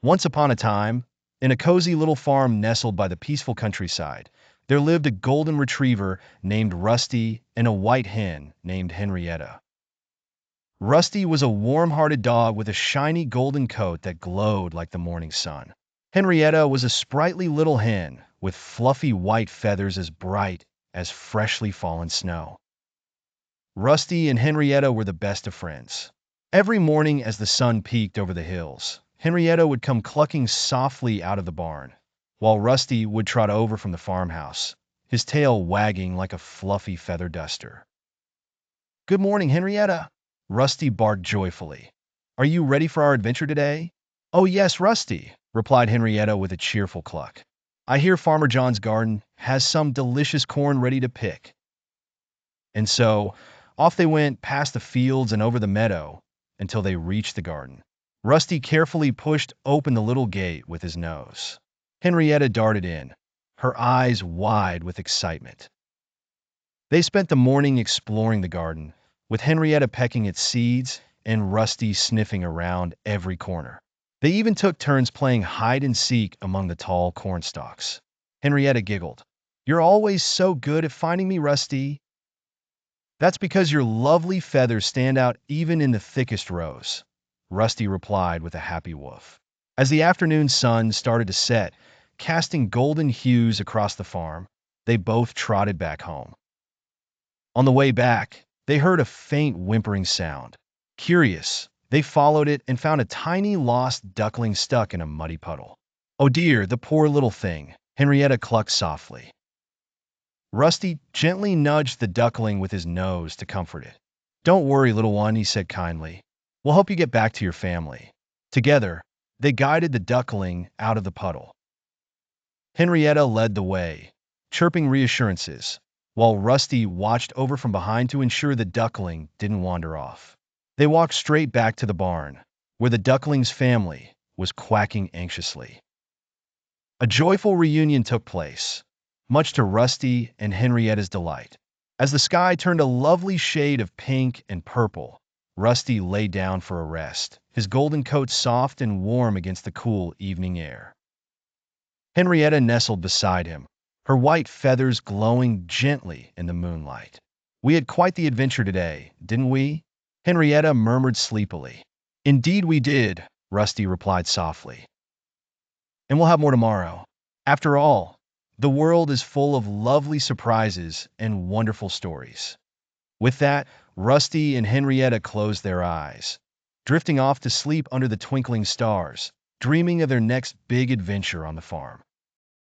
Once upon a time, in a cozy little farm nestled by the peaceful countryside, there lived a golden retriever named Rusty and a white hen named Henrietta. Rusty was a warm-hearted dog with a shiny golden coat that glowed like the morning sun. Henrietta was a sprightly little hen with fluffy white feathers as bright as freshly fallen snow. Rusty and Henrietta were the best of friends. Every morning as the sun peeked over the hills, Henrietta would come clucking softly out of the barn, while Rusty would trot over from the farmhouse, his tail wagging like a fluffy feather duster. "Good morning, Henrietta," Rusty barked joyfully. "Are you ready for our adventure today?" "Oh yes, Rusty," replied Henrietta with a cheerful cluck. "I hear Farmer John's garden has some delicious corn ready to pick." And so, off they went past the fields and over the meadow until they reached the garden. Rusty carefully pushed open the little gate with his nose. Henrietta darted in, her eyes wide with excitement. They spent the morning exploring the garden, with Henrietta pecking at seeds and Rusty sniffing around every corner. They even took turns playing hide and seek among the tall corn stalks. Henrietta giggled. "You're always so good at finding me, Rusty." "That's because your lovely feathers stand out even in the thickest rows," Rusty replied with a happy woof. As the afternoon sun started to set, casting golden hues across the farm, they both trotted back home. On the way back, they heard a faint whimpering sound. Curious, they followed it and found a tiny lost duckling stuck in a muddy puddle. "Oh dear, the poor little thing," Henrietta clucked softly. Rusty gently nudged the duckling with his nose to comfort it. "Don't worry, little one," he said kindly. "We'll help you get back to your family." Together, they guided the duckling out of the puddle. Henrietta led the way, chirping reassurances, while Rusty watched over from behind to ensure the duckling didn't wander off. They walked straight back to the barn, where the duckling's family was quacking anxiously. A joyful reunion took place, much to Rusty and Henrietta's delight. As the sky turned a lovely shade of pink and purple, Rusty lay down for a rest, his golden coat soft and warm against the cool evening air. Henrietta nestled beside him, her white feathers glowing gently in the moonlight. "We had quite the adventure today, didn't we?" Henrietta murmured sleepily. "Indeed we did," Rusty replied softly. "And we'll have more tomorrow. After all, the world is full of lovely surprises and wonderful stories." With that, Rusty and Henrietta closed their eyes, drifting off to sleep under the twinkling stars, dreaming of their next big adventure on the farm.